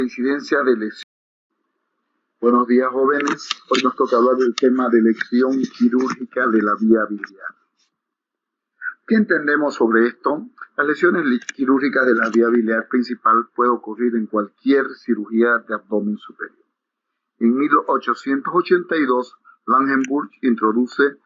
Incidencia de lesión. Buenos días, jóvenes. Hoy nos toca hablar del tema de lesión quirúrgica de la vía biliar. ¿Qué entendemos sobre esto? Las lesiones quirúrgicas de la vía biliar principal pueden ocurrir en cualquier cirugía de abdomen superior. En 1882, Langenburg introduce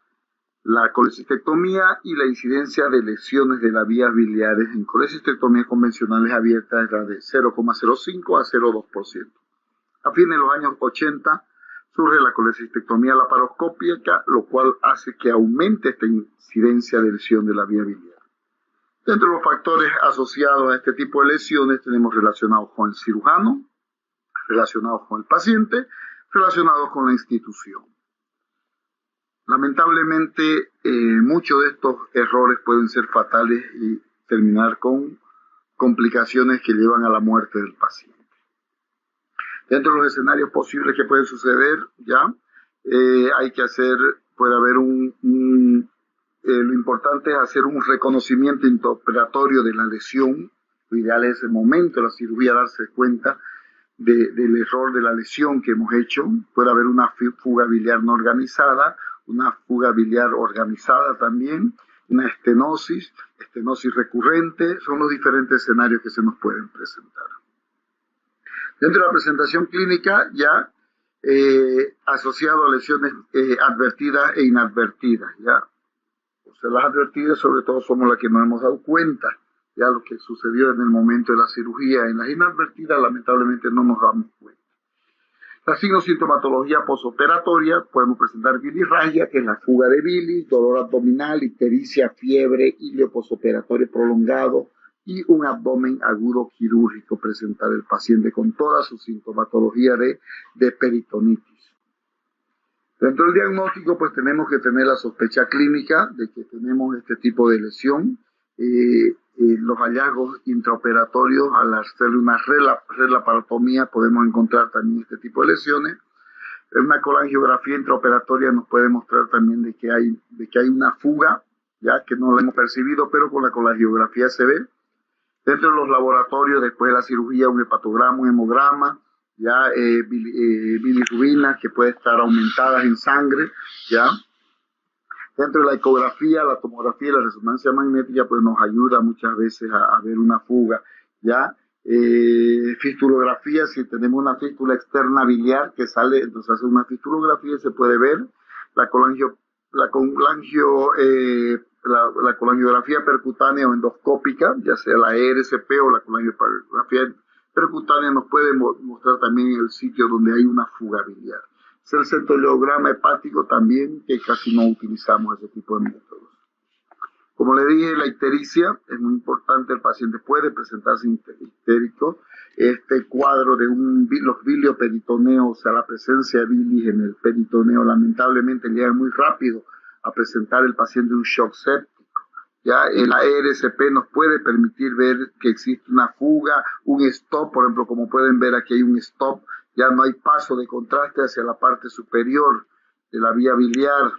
la colecistectomía y la incidencia de lesiones de las vías biliares en colecistectomías convencionales abiertas era de 0,05 a 0,2%. A fines de los años 80 surge la colecistectomía laparoscópica, lo cual hace que aumente esta incidencia de lesión de la vía biliar. Dentro de los factores asociados a este tipo de lesiones tenemos relacionados con el cirujano, relacionados con el paciente, relacionados con la institución. Lamentablemente, muchos de estos errores pueden ser fatales y terminar con complicaciones que llevan a la muerte del paciente. Dentro de los escenarios posibles que pueden suceder, puede haber lo importante es hacer un reconocimiento intraoperatorio de la lesión. Lo ideal es en el momento de la cirugía darse cuenta del error de la lesión que hemos hecho. Puede haber una fuga biliar no organizada, una fuga biliar organizada también, una estenosis recurrente. Son los diferentes escenarios que se nos pueden presentar. Dentro de la presentación clínica, asociado a lesiones advertidas e inadvertidas, O sea, las advertidas sobre todo somos las que nos hemos dado cuenta, lo que sucedió en el momento de la cirugía. En las inadvertidas, lamentablemente, no nos damos cuenta. La signosintomatología posoperatoria, podemos presentar bilirragia, que es la fuga de bilis, dolor abdominal, ictericia, fiebre, ilio posoperatorio prolongado, y un abdomen agudo quirúrgico presentar el paciente con toda su sintomatología de peritonitis. Dentro del diagnóstico, pues tenemos que tener la sospecha clínica de que tenemos este tipo de lesión. Los hallazgos intraoperatorios, al hacerle una relaparotomía, podemos encontrar también este tipo de lesiones. Una colangiografía intraoperatoria nos puede mostrar también de que hay una fuga, que no la hemos percibido, pero con la colangiografía se ve. Dentro de los laboratorios, después de la cirugía, un hepatograma, un hemograma, bilirrubina que puede estar aumentada en sangre, Dentro de la ecografía, la tomografía y la resonancia magnética, pues nos ayuda muchas veces a ver una fuga, Fistulografía, si tenemos una fístula externa biliar que sale, entonces hace una fistulografía y se puede ver. La colangiografía percutánea o endoscópica, ya sea la ERCP o la colangiografía percutánea, nos puede mostrar también el sitio donde hay una fuga biliar. Es el centelograma hepático también, que casi no utilizamos ese tipo de métodos. Como le dije, la ictericia es muy importante. El paciente puede presentarse ictérico. Este cuadro de los bilioperitoneos, o sea, la presencia de bilis en el peritoneo, lamentablemente llega muy rápido a presentar el paciente un shock séptico. La ERCP nos puede permitir ver que existe una fuga, un stop, por ejemplo, como pueden ver aquí hay un stop, ya no hay paso de contraste hacia la parte superior de la vía biliar.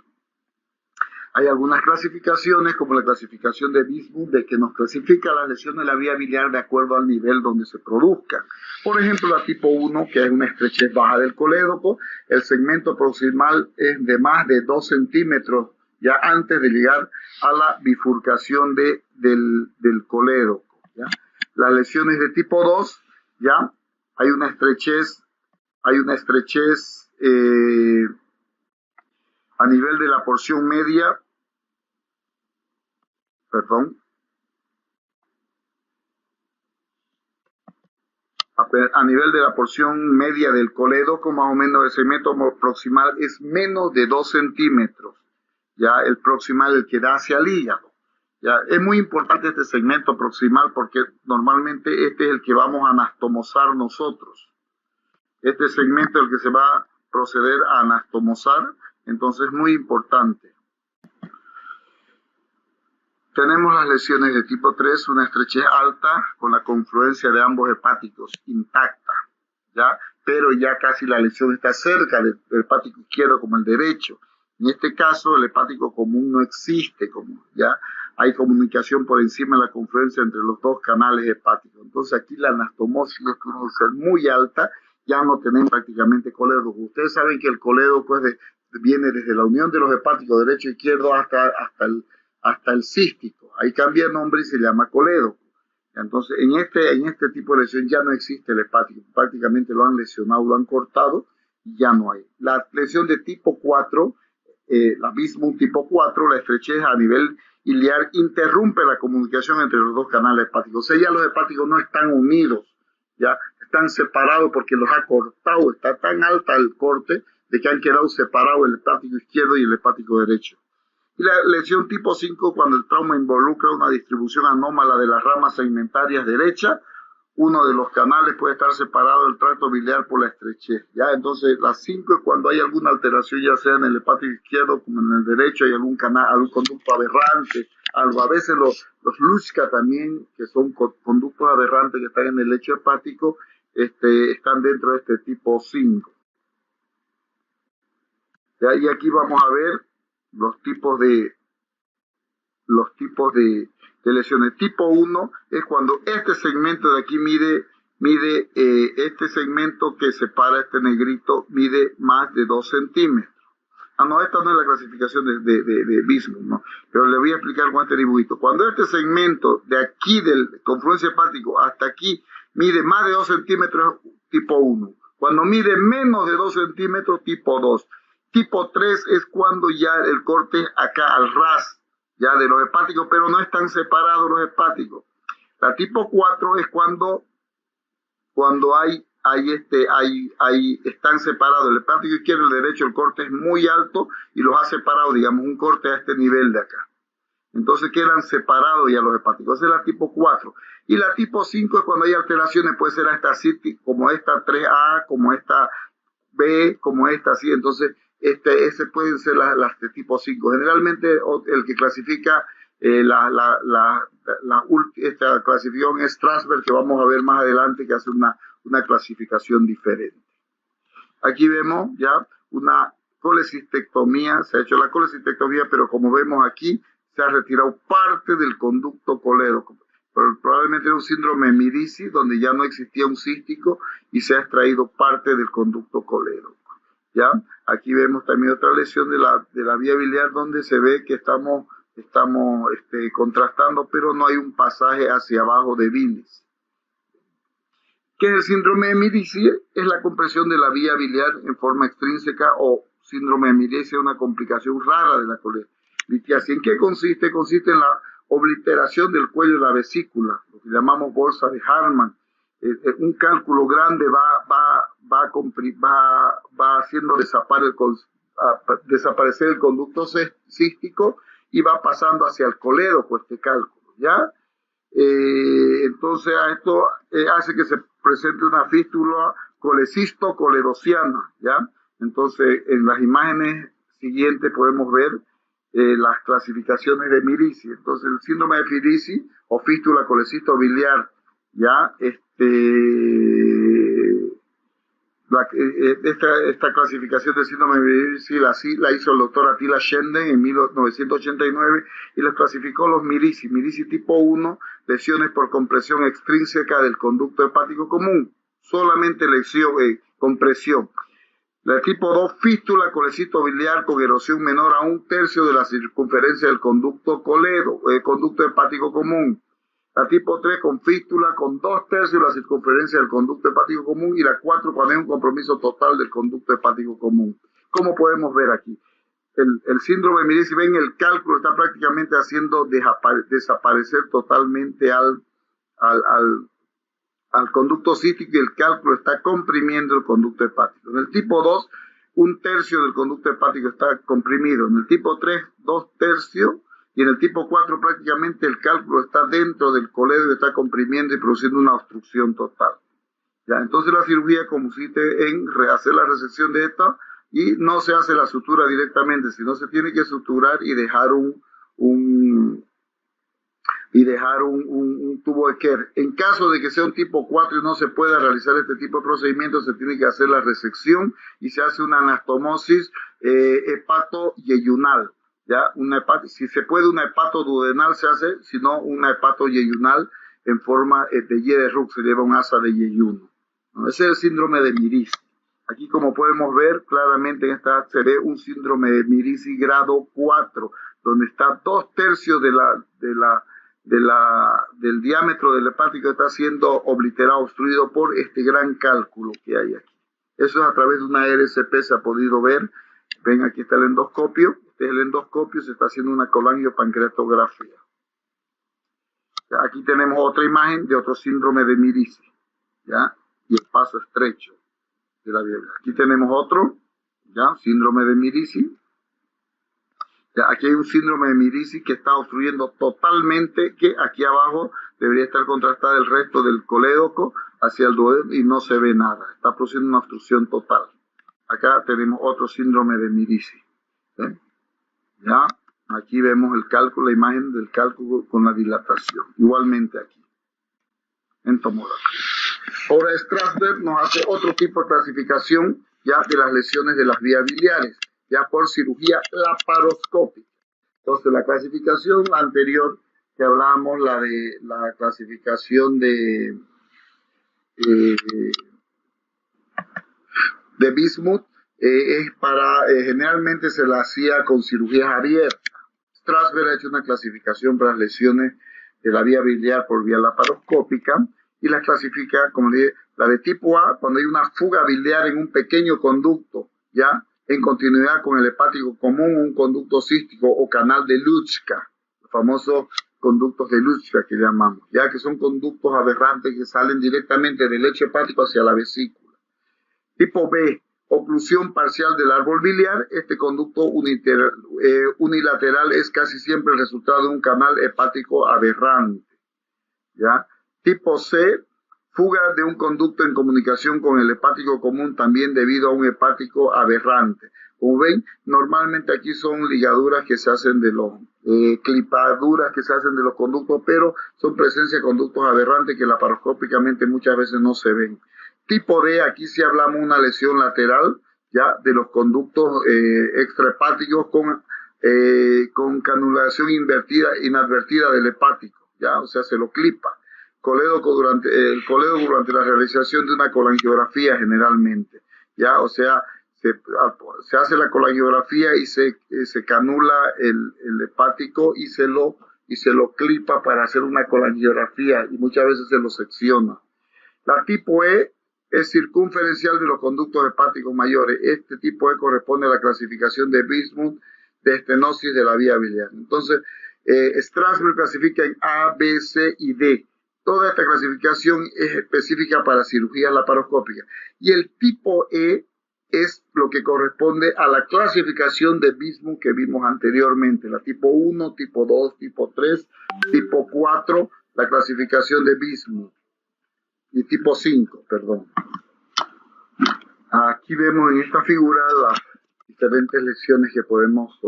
Hay algunas clasificaciones, como la clasificación de Bismuth, de que nos clasifica las lesiones de la vía biliar de acuerdo al nivel donde se produzcan. Por ejemplo, la tipo 1, que es una estrechez baja del colédoco, el segmento proximal es de más de 2 centímetros, ya antes de llegar a la bifurcación del colédoco. Las lesiones de tipo 2, hay una estrechez a nivel de la porción media, a nivel de la porción media del colédoco, más o menos el segmento proximal es menos de 2 centímetros, el proximal, el que da hacia el hígado. Es muy importante este segmento proximal porque normalmente este es el que vamos a anastomosar nosotros. Este segmento es el que se va a proceder a anastomosar, entonces es muy importante. Tenemos las lesiones de tipo 3, una estrechez alta con la confluencia de ambos hepáticos intacta, pero ya casi la lesión está cerca del hepático izquierdo como el derecho. En este caso, el hepático común no existe, hay comunicación por encima de la confluencia entre los dos canales hepáticos. Entonces aquí la anastomosis tiene que ser muy alta, ya no tenemos prácticamente colédoco. Ustedes saben que el colédoco viene desde la unión de los hepáticos derecho e izquierdo hasta el cístico. Ahí cambia el nombre y se llama colédoco. Entonces, en este tipo de lesión ya no existe el hepático, prácticamente lo han lesionado, lo han cortado y ya no hay. La lesión de tipo 4, la Bismuth tipo 4, la estrechez a nivel iliar interrumpe la comunicación entre los dos canales hepáticos. O sea, ya los hepáticos no están unidos, ya están separados porque los ha cortado, está tan alta el corte de que han quedado separados el hepático izquierdo y el hepático derecho. Y la lesión tipo 5, cuando el trauma involucra una distribución anómala de las ramas segmentarias derecha, uno de los canales puede estar separado del tracto biliar por la estrechez. ¿Ya? Entonces, la 5 es cuando hay alguna alteración, ya sea en el hepático izquierdo como en el derecho, hay algún canal, algún conducto aberrante, algo. A veces los LUSCA también, que son conductos aberrantes que están en el lecho hepático, están dentro de este tipo 5. ¿Ya? Y aquí vamos a ver los tipos de lesiones. Tipo 1 es cuando este segmento de aquí mide este segmento que separa este negrito mide más de 2 centímetros. No, esta no es la clasificación de Bismuth, ¿no? Pero le voy a explicar con este dibujito. Cuando este segmento de aquí del confluencia hepático hasta aquí mide más de 2 centímetros, tipo 1. Cuando mide menos de 2 centímetros, tipo 2. Tipo 3 es cuando ya el corte acá al ras, ya de los hepáticos, pero no están separados los hepáticos. La tipo 4 es cuando están separados el hepático izquierdo y el derecho, el corte es muy alto y los ha separado, digamos, un corte a este nivel de acá. Entonces quedan separados ya los hepáticos. Esa es la tipo 4. Y la tipo 5 es cuando hay alteraciones, puede ser esta así, como esta 3A, como esta B, como esta así. Entonces, ese pueden ser las de tipo 5. Generalmente el que clasifica esta clasificación es Strasberg, que vamos a ver más adelante, que hace una clasificación diferente. Aquí vemos ya una colecistectomía, se ha hecho la colecistectomía, pero como vemos aquí, se ha retirado parte del conducto colédoco. Probablemente era un síndrome de Mirici, donde ya no existía un cístico y se ha extraído parte del conducto colédoco. ¿Ya? Aquí vemos también otra lesión de la vía biliar donde se ve que estamos contrastando, pero no hay un pasaje hacia abajo de bilis. ¿Qué es el síndrome de Mirici? Es la compresión de la vía biliar en forma extrínseca, o síndrome de Mirici, una complicación rara de la colelitiasis. ¿En qué consiste? Consiste en la obliteración del cuello de la vesícula, lo que llamamos bolsa de Hartmann. Un cálculo grande va haciendo desaparecer el conducto cístico y va pasando hacia el colédoco este cálculo, ¿ya? Entonces esto hace que se presente una fístula colecisto-coledociana, ¿ya? Entonces en las imágenes siguientes podemos ver las clasificaciones de Mirici. Entonces el síndrome de Mirici o fístula colecisto-biliar, ¿ya? Esta clasificación de síndrome de Mirici la hizo el doctor Attila Schenden en 1989 y los clasificó los Mirici. Mirici tipo 1, lesiones por compresión extrínseca del conducto hepático común, solamente compresión. La tipo 2, fístula colecito-biliar con erosión menor a 1/3 de la circunferencia del conducto conducto hepático común. La tipo 3 con fístula con 2/3 de la circunferencia del conducto hepático común. Y la 4 cuando hay un compromiso total del conducto hepático común. ¿Cómo podemos ver aquí? El síndrome de Mirici, ven, el cálculo está prácticamente haciendo desaparecer totalmente al conducto cístico, y el cálculo está comprimiendo el conducto hepático. En el tipo 2, 1/3 del conducto hepático está comprimido. En el tipo 3, 2/3. Y en el tipo 4 prácticamente el cálculo está dentro del colédoco, está comprimiendo y produciendo una obstrucción total. ¿Ya? Entonces la cirugía consiste en hacer la resección de esto, y no se hace la sutura directamente, sino se tiene que suturar y dejar un tubo de Kerr. En caso de que sea un tipo 4 y no se pueda realizar este tipo de procedimiento, se tiene que hacer la resección y se hace una anastomosis hepatoyeyunal. ya, si se puede una hepatoduodenal se hace, si no una hepatoyeyunal en forma de Y de Roux, se lleva un asa de yeyuno, ¿no? Ese es el síndrome de Mirici. Aquí, como podemos ver claramente en esta, se ve un síndrome de Mirici grado 4, donde está 2/3 del diámetro del hepático está siendo obliterado, obstruido por este gran cálculo que hay aquí. Eso es a través de una RCP, se ha podido ver. Ven, aquí está el endoscopio. Este es el endoscopio, se está haciendo una colangiopancreatografía. Aquí tenemos otra imagen de otro síndrome de Mirici, ¿ya? Y el paso estrecho de la vía. Aquí tenemos otro, ¿ya? Síndrome de Mirici. Ya, aquí hay un síndrome de Mirici que está obstruyendo totalmente, que aquí abajo debería estar contrastada el resto del colédoco hacia el duodeno y no se ve nada. Está produciendo una obstrucción total. Acá tenemos otro síndrome de Mirici. ¿Sí? Ya, aquí vemos el cálculo, la imagen del cálculo con la dilatación. Igualmente aquí, en tomografía. Ahora Strasberg nos hace otro tipo de clasificación ya de las lesiones de las vías biliares, ya por cirugía laparoscópica. Entonces la clasificación anterior que hablábamos, la de la clasificación de Bismuth, es para, generalmente se la hacía con cirugías abiertas. Strasberg ha hecho una clasificación para las lesiones de la vía biliar por vía laparoscópica y las clasifica, como le dije, la de tipo A, cuando hay una fuga biliar en un pequeño conducto, ya en continuidad con el hepático común, un conducto cístico o canal de Lutschka, los famosos conductos de Lutschka que llamamos, ya que son conductos aberrantes que salen directamente del lecho hepático hacia la vesícula. Tipo B, oclusión parcial del árbol biliar. Este conducto unilateral es casi siempre el resultado de un canal hepático aberrante, ¿ya? Tipo C, fuga de un conducto en comunicación con el hepático común también debido a un hepático aberrante. Como ven, normalmente aquí son ligaduras que se hacen de los, clipaduras que se hacen de los conductos, pero son presencia de conductos aberrantes que laparoscópicamente muchas veces no se ven. Tipo D, aquí sí hablamos de una lesión lateral, ya, de los conductos extrahepáticos con canulación inadvertida del hepático, ya, o sea, se lo clipa. El colédoco durante la realización de una colangiografía generalmente, ya, o sea, se hace la colangiografía y se canula el hepático y se lo clipa para hacer una colangiografía y muchas veces se lo secciona. La tipo E es circunferencial de los conductos hepáticos mayores. Este tipo E corresponde a la clasificación de Bismuth de estenosis de la vía biliar. Entonces, Strasberg clasifica en A, B, C y D. Toda esta clasificación es específica para cirugías laparoscópicas. Y el tipo E es lo que corresponde a la clasificación de Bismuth que vimos anteriormente. La tipo 1, tipo 2, tipo 3, tipo 4, la clasificación de Bismuth. Y tipo 5, perdón. Aquí vemos en esta figura las diferentes lesiones que podemos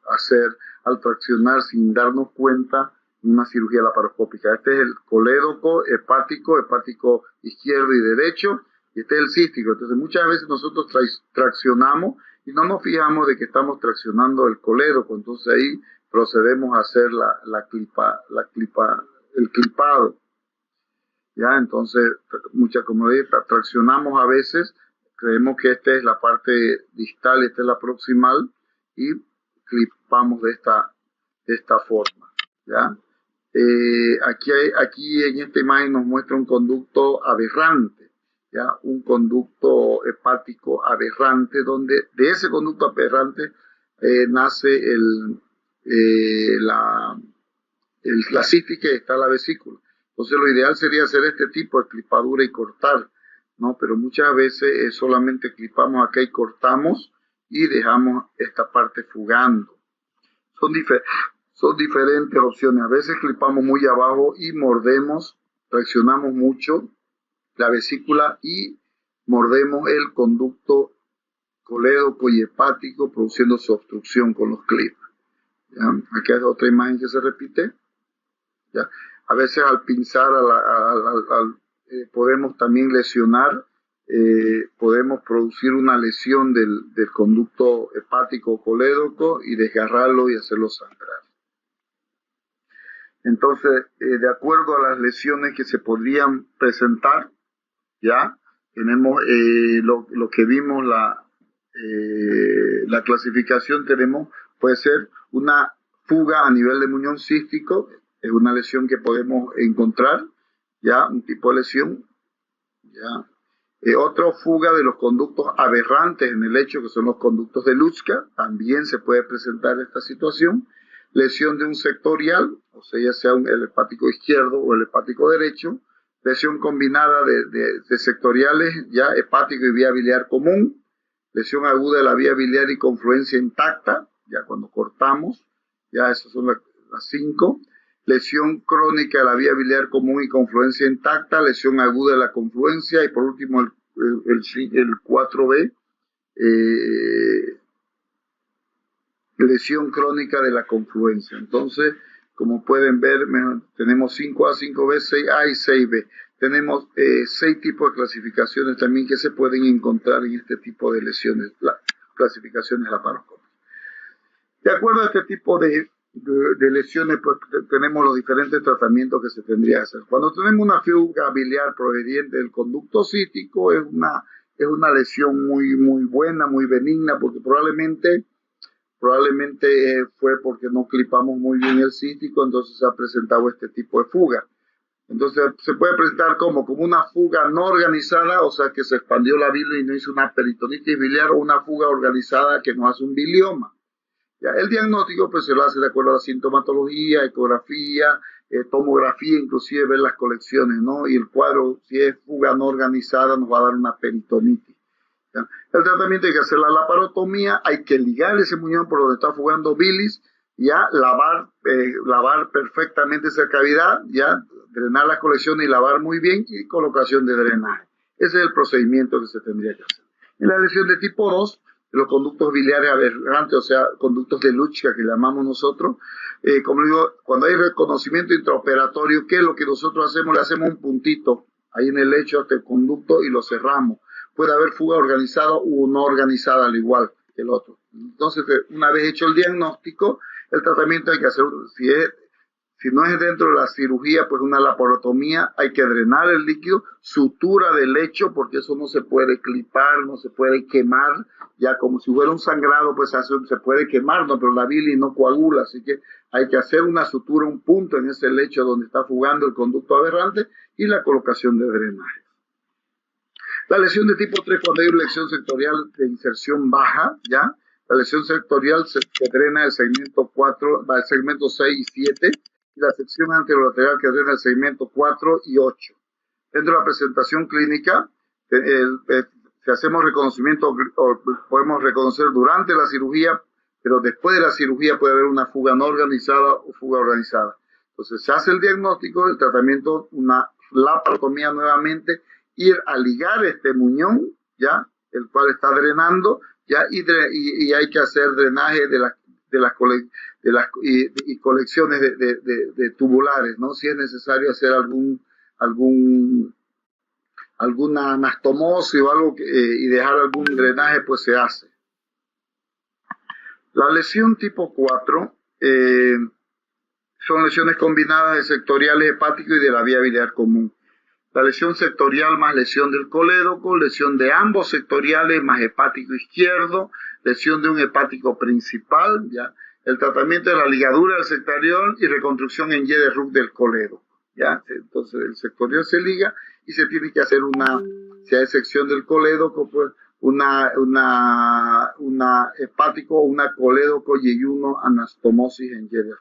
hacer al traccionar sin darnos cuenta en una cirugía laparoscópica. Este es el colédoco, hepático izquierdo y derecho, y este es el cístico. Entonces muchas veces nosotros traccionamos y no nos fijamos de que estamos traccionando el colédoco, entonces ahí procedemos a hacer el clipado. Ya, entonces, como dije, traccionamos a veces, creemos que esta es la parte distal, esta es la proximal, y clipamos de esta forma, ¿ya? Aquí en esta imagen nos muestra un conducto aberrante, ¿ya? Un conducto hepático aberrante, donde de ese conducto aberrante nace la citis que está en la vesícula. Entonces lo ideal sería hacer este tipo de clipadura y cortar, ¿no? Pero muchas veces solamente clipamos acá y cortamos y dejamos esta parte fugando. Son diferentes opciones. A veces clipamos muy abajo y mordemos, traccionamos mucho la vesícula y mordemos el conducto colédoco y hepático produciendo su obstrucción con los clips. ¿Ya? Aquí hay otra imagen que se repite. ¿Ya? A veces al pinzar podemos también lesionar podemos producir una lesión del conducto hepático colédoco y desgarrarlo y hacerlo sangrar. Entonces, de acuerdo a las lesiones que se podrían presentar, ya tenemos lo que vimos, la clasificación tenemos, puede ser una fuga a nivel de muñón cístico, es una lesión que podemos encontrar, ya un tipo de lesión, ya. Otra fuga de los conductos aberrantes en el lecho, que son los conductos de Lutzka, también se puede presentar esta situación. Lesión de un sectorial, o sea, ya sea el hepático izquierdo o el hepático derecho. Lesión combinada de sectoriales, ya hepático y vía biliar común. Lesión aguda de la vía biliar y confluencia intacta, ya cuando cortamos, ya esas son las 5. Lesión crónica de la vía biliar común y confluencia intacta, lesión aguda de la confluencia y por último el 4B, lesión crónica de la confluencia. Entonces, como pueden ver, tenemos 5A, 5B, 6A y 6B. Tenemos 6 tipos de clasificaciones también que se pueden encontrar en este tipo de lesiones, clasificaciones laparoscópicas. De acuerdo a este tipo de lesiones, pues tenemos los diferentes tratamientos que se tendría que hacer. Cuando tenemos una fuga biliar proveniente del conducto cístico, es una lesión muy buena, muy benigna, porque probablemente fue porque no clipamos muy bien el cístico, entonces se ha presentado este tipo de fuga. Entonces se puede presentar como una fuga no organizada, o sea que se expandió la bilis y no hizo una peritonitis biliar, o una fuga organizada que no hace un bilioma. Ya, el diagnóstico pues se lo hace de acuerdo a la sintomatología, ecografía, tomografía, inclusive ver las colecciones, ¿no? Y el cuadro, si es fuga no organizada, nos va a dar una peritonitis. ¿Ya? El tratamiento hay que hacer la laparotomía, hay que ligar ese muñón por donde está fugando bilis, ya lavar perfectamente esa cavidad, ya drenar las colecciones y lavar muy bien, y colocación de drenaje. Ese es el procedimiento que se tendría que hacer. En la lesión de tipo 2, los conductos biliares aberrantes, o sea, conductos de Lutzka que llamamos nosotros, como digo, cuando hay reconocimiento intraoperatorio, ¿qué es lo que nosotros hacemos? Le hacemos un puntito ahí en el lecho hasta el conducto y lo cerramos. Puede haber fuga organizada o no organizada al igual que el otro. Entonces, una vez hecho el diagnóstico, el tratamiento hay que hacer, si no es dentro de la cirugía, pues una laparotomía, hay que drenar el líquido, sutura del lecho, porque eso no se puede clipar, no se puede quemar, ya como si fuera un sangrado, pues se puede quemar, no, pero la bilis no coagula, así que hay que hacer una sutura, un punto en ese lecho donde está fugando el conducto aberrante y la colocación de drenaje. La lesión de tipo 3, cuando hay una lesión sectorial de inserción baja, ya, la lesión sectorial se drena el segmento 4, va el segmento 6 y 7, y la sección anterolateral que drena el segmento 4 y 8. Dentro de la presentación clínica, si hacemos reconocimiento, podemos reconocer durante la cirugía, pero después de la cirugía puede haber una fuga no organizada o fuga organizada. Entonces se hace el diagnóstico, el tratamiento, una laparotomía nuevamente, ir a ligar este muñón, ya, el cual está drenando, ya, y hay que hacer drenaje de las colecciones de tubulares, ¿no? Si es necesario hacer alguna anastomosis o algo y dejar algún drenaje, pues se hace. La lesión tipo 4 son lesiones combinadas de sectoriales hepáticos y de la vía biliar común. La lesión sectorial más lesión del colédoco, lesión de ambos sectoriales más hepático izquierdo, lesión de un hepático principal, ¿ya? El tratamiento de la ligadura del sectorial y reconstrucción en Y de Roux del colédoco, ¿ya? Entonces el sectorial se liga y se tiene que hacer si hay sección del colédoco, pues una hepático, una colédoco y uno anastomosis en Y de Roux.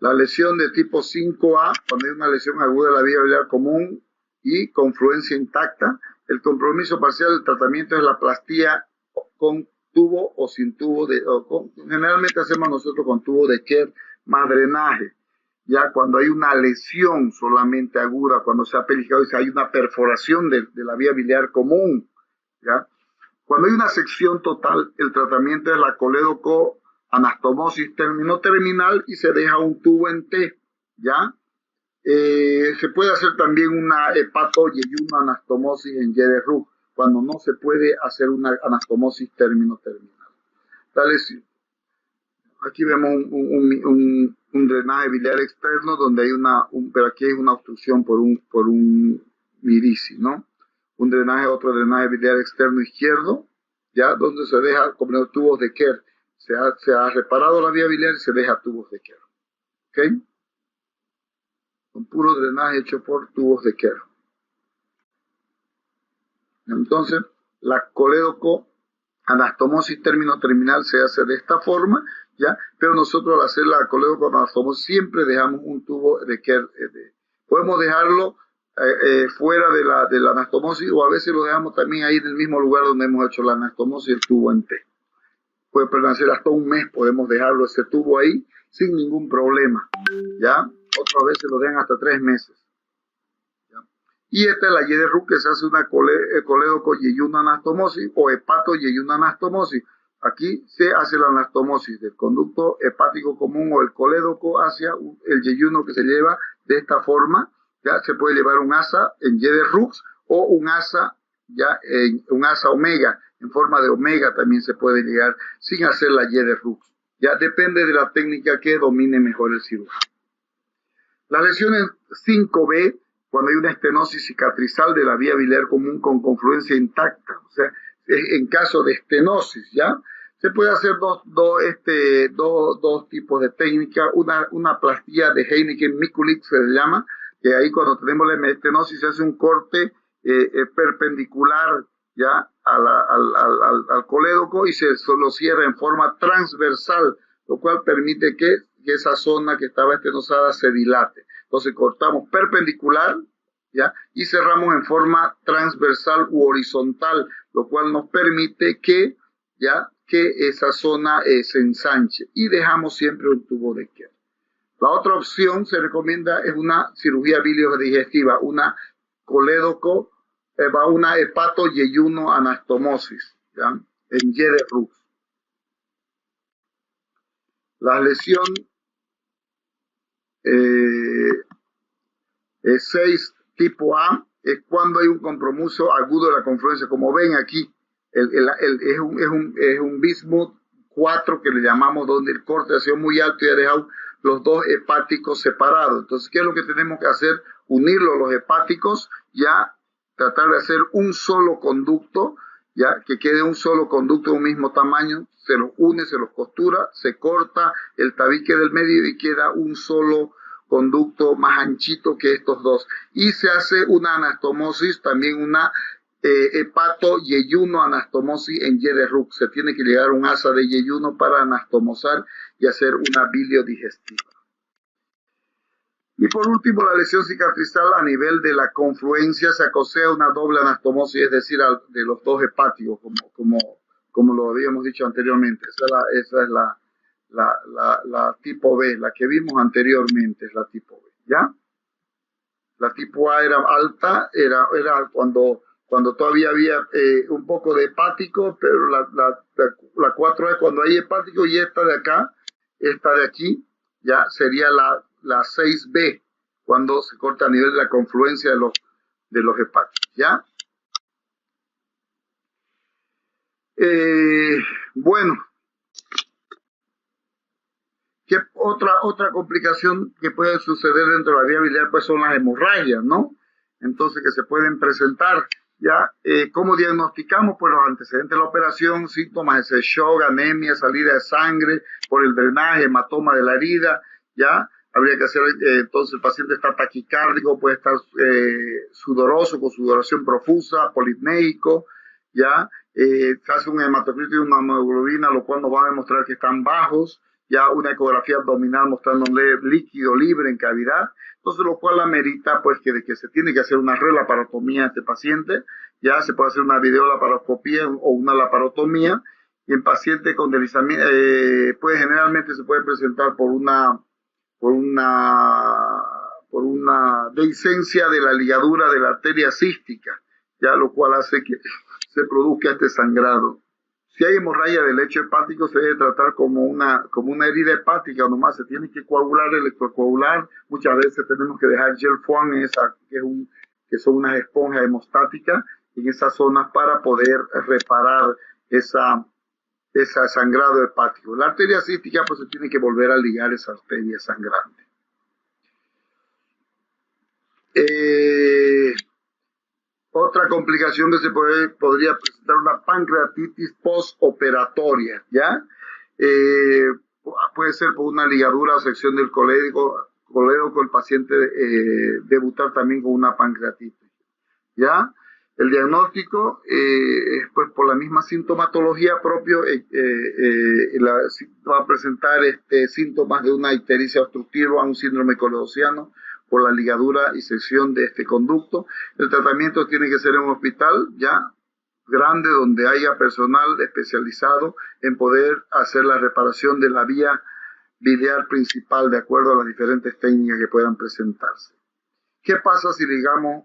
La lesión de tipo 5A, cuando hay una lesión aguda de la vía biliar común y confluencia intacta, el compromiso parcial del tratamiento es la plastía con tubo o sin tubo, generalmente hacemos nosotros con tubo de Kerr más drenaje. Ya cuando hay una lesión solamente aguda, cuando se ha pellizcado y hay una perforación de la vía biliar común, ¿ya? Cuando hay una sección total, el tratamiento es la colédoco anastomosis terminal y se deja un tubo en T, ¿ya? Se puede hacer también una hepatoyeyuno anastomosis en Yede-Rux, cuando no se puede hacer una anastomosis término-terminal. Aquí vemos un drenaje biliar externo donde hay pero aquí hay una obstrucción por un mirici, ¿no? Otro drenaje biliar externo izquierdo, ya donde se deja como los tubos de Kerr. Se ha reparado la vía biliar y se deja tubos de Kerr. ¿Ok? Un puro drenaje hecho por tubos de Kerr. Entonces, la colédoco-anastomosis término-terminal se hace de esta forma, ¿ya? Pero nosotros al hacer la colédoco-anastomosis siempre dejamos un tubo de Kerr. Podemos dejarlo fuera de la anastomosis, o a veces lo dejamos también ahí en el mismo lugar donde hemos hecho la anastomosis, el tubo en T. Puede permanecer hasta un mes, podemos dejarlo ese tubo ahí sin ningún problema, ¿ya? Otras veces lo dejan hasta 3 meses. ¿Ya? Y esta es la Yede-Rux, que se hace una colédoco-yeyuno anastomosis o hepato-yeyuno anastomosis. Aquí se hace la anastomosis del conducto hepático común o el colédoco hacia el yeyuno, que se lleva de esta forma. Ya se puede llevar un asa en Yede-Rux o un asa, un asa omega, en forma de omega también se puede llegar sin hacer la Yede-Rux. Ya depende de la técnica que domine mejor el cirujano. Las lesiones 5B, cuando hay una estenosis cicatrizal de la vía biliar común con confluencia intacta, o sea, en caso de estenosis, ¿ya? Se puede hacer dos tipos de técnica, una plastilla de Heineken-Mikulicz se le llama, que ahí cuando tenemos la estenosis se hace un corte perpendicular, ya, al colédoco y se lo cierra en forma transversal, lo cual permite que esa zona que estaba estenosada se dilate. Entonces cortamos perpendicular, ¿ya? Y cerramos en forma transversal u horizontal, lo cual nos permite que esa zona se ensanche y dejamos siempre un tubo de Kerr. La otra opción se recomienda es una cirugía biliodigestiva, una colédoco, una hepato-yeyuno anastomosis, ¿ya? En Yede-Rux. La lesión 6 tipo A es cuando hay un compromiso agudo de la confluencia. Como ven aquí, es un bismuth 4 que le llamamos, donde el corte ha sido muy alto y ha dejado los dos hepáticos separados. Entonces, ¿qué es lo que tenemos que hacer? Unirlos los hepáticos, ya tratar de hacer un solo conducto, ya que quede un solo conducto de un mismo tamaño, se los une, se los costura, se corta el tabique del medio y queda un solo conducto más anchito que estos dos. Y se hace una anastomosis, también una hepato-yeyuno anastomosis en Yede-Rux. Se tiene que llegar un asa de yeyuno para anastomosar y hacer una biliodigestiva. Y por último, la lesión cicatrizal a nivel de la confluencia se acosea una doble anastomosis, es decir, de los dos hepáticos, como lo habíamos dicho anteriormente. Esa es la tipo B, la que vimos anteriormente es la tipo B, ¿ya? La tipo A era alta, era cuando todavía había un poco de hepático, pero la 4 es cuando hay hepático, y esta de acá, esta de aquí, ya sería la 6B, cuando se corta a nivel de la confluencia de los hepáticos, ¿ya? Bueno, ¿qué otra complicación que puede suceder dentro de la vía biliar? Pues son las hemorragias, ¿no? Entonces, que se pueden presentar, ¿ya? ¿Cómo diagnosticamos? Pues los antecedentes de la operación, síntomas de shock, anemia, salida de sangre por el drenaje, hematoma de la herida, ¿ya? Habría que hacer, entonces el paciente está taquicárdico, puede estar sudoroso, con sudoración profusa, polipneico, ¿ya? Se hace un hematocrito y una hemoglobina, lo cual nos va a demostrar que están bajos, ya una ecografía abdominal mostrándole líquido libre en cavidad, entonces lo cual amerita pues que se tiene que hacer una relaparotomía a este paciente, ya se puede hacer una videolaparoscopía o una laparotomía, y en paciente con deslizamiento, pues generalmente se puede presentar por una dehiscencia de la ligadura de la arteria cística, ya lo cual hace que se produzca este sangrado. Si hay hemorragia del lecho hepático, se debe tratar como una herida hepática, nomás se tiene que coagular, electrocoagular. Muchas veces tenemos que dejar gel foam, que son unas esponjas hemostáticas, en esas zonas para poder reparar ese sangrado hepático. La arteria cística, pues se tiene que volver a ligar esa arteria sangrante. Otra complicación que podría presentar una pancreatitis postoperatoria, ¿ya? Puede ser por una ligadura o sección del colédoco, el paciente debutar también con una pancreatitis, ¿ya? El diagnóstico, pues por la misma sintomatología propio, va a presentar síntomas de una ictericia obstructiva, un síndrome coledociano, por la ligadura y sección de este conducto. El tratamiento tiene que ser en un hospital ya grande, donde haya personal especializado en poder hacer la reparación de la vía biliar principal de acuerdo a las diferentes técnicas que puedan presentarse. ¿Qué pasa si, digamos,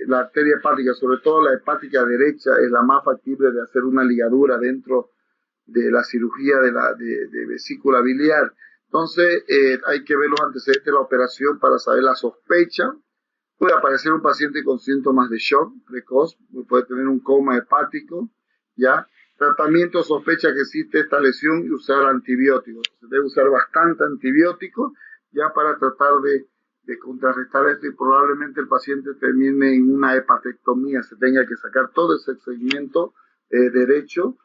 la arteria hepática, sobre todo la hepática derecha, es la más factible de hacer una ligadura dentro de la cirugía de vesícula biliar? Entonces, hay que ver los antecedentes de la operación para saber la sospecha. Puede aparecer un paciente con síntomas de shock precoz, puede tener un coma hepático, ¿ya? Tratamiento, sospecha que existe esta lesión y usar antibióticos. Se debe usar bastante antibiótico ya para tratar de contrarrestar esto, y probablemente el paciente termine en una hepatectomía, se tenga que sacar todo ese segmento derecho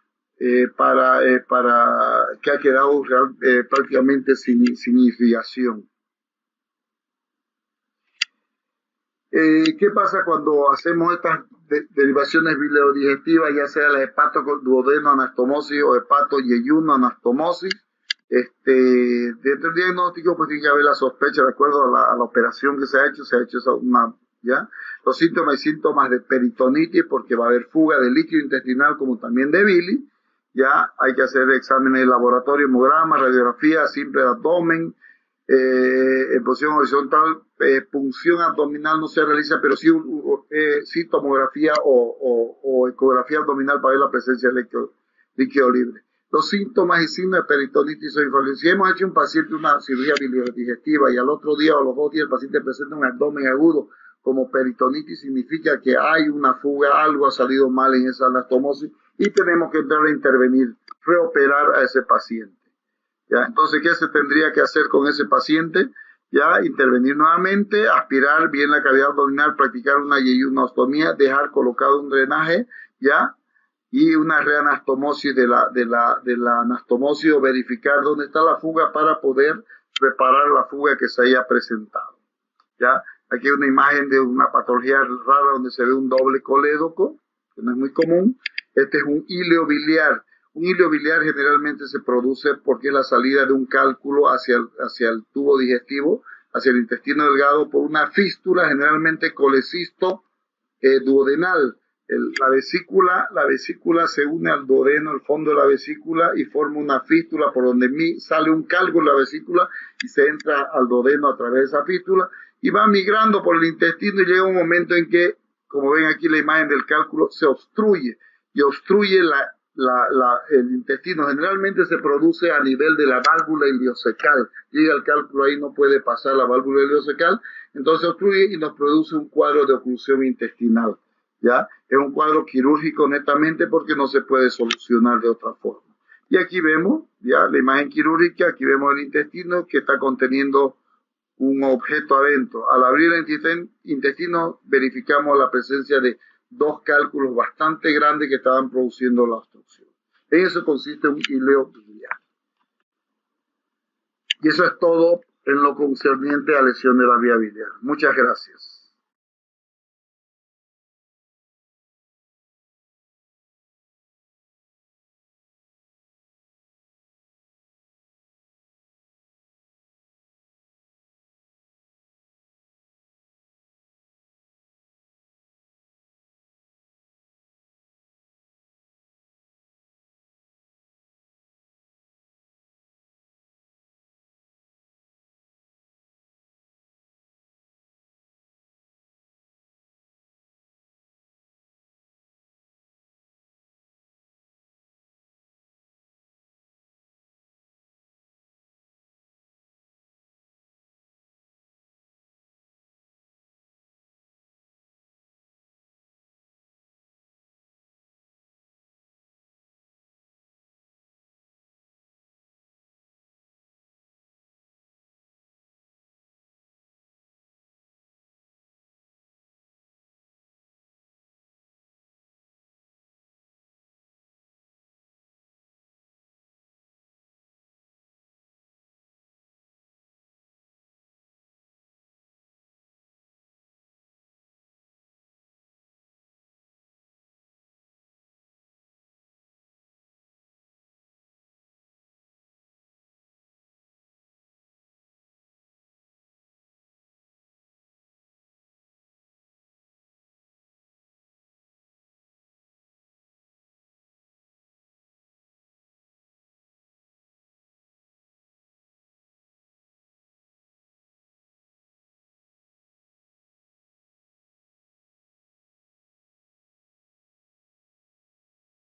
para que ha quedado prácticamente sin irrigación. ¿Qué pasa cuando hacemos estas derivaciones biliodigestivas, ya sea la hepatoduodenoanastomosis o hepatoyeyunoanastomosis? Dentro del diagnóstico, pues tiene que haber la sospecha de acuerdo a la operación que se ha hecho ¿ya? Los síntomas y síntomas de peritonitis, porque va a haber fuga de líquido intestinal como también de bilis. Ya hay que hacer exámenes de laboratorio, hemograma, radiografía simple de abdomen, en posición horizontal, punción abdominal no se realiza, pero sí tomografía o ecografía abdominal para ver la presencia de líquido libre. Los síntomas y signos de peritonitis son infalibles. Si hemos hecho un paciente una cirugía biliodigestiva y al otro día o los 2 días el paciente presenta un abdomen agudo como peritonitis, significa que hay una fuga, algo ha salido mal en esa anastomosis y tenemos que entrar a intervenir, reoperar a ese paciente. ¿Ya? Entonces, ¿qué se tendría que hacer con ese paciente? Ya, intervenir nuevamente, aspirar bien la cavidad abdominal, practicar una yeyunostomía, dejar colocado un drenaje, ya, y una reanastomosis de la anastomosis, o verificar dónde está la fuga para poder reparar la fuga que se haya presentado. ¿Ya? Aquí hay una imagen de una patología rara donde se ve un doble colédoco, que no es muy común. Este es un hilo biliar. Un hilo biliar generalmente se produce porque es la salida de un cálculo hacia el tubo digestivo, hacia el intestino delgado, por una fístula, generalmente colecisto duodenal. La vesícula se une al duodeno, el fondo de la vesícula, y forma una fístula por donde sale un cálculo en la vesícula y se entra al duodeno a través de esa fístula y va migrando por el intestino, y llega un momento en que, como ven aquí la imagen del cálculo, se obstruye y obstruye el intestino. Generalmente se produce a nivel de la válvula ileocecal. Llega el cálculo ahí, no puede pasar la válvula ileocecal, entonces obstruye y nos produce un cuadro de oclusión intestinal. ¿Ya? Es un cuadro quirúrgico netamente porque no se puede solucionar de otra forma. Y aquí vemos ya la imagen quirúrgica, aquí vemos el intestino que está conteniendo un objeto adentro. Al abrir el intestino verificamos la presencia de 2 cálculos bastante grandes que estaban produciendo la obstrucción. En eso consiste un hilo biliar. Y eso es todo en lo concerniente a lesión de la vía biliar. Muchas gracias.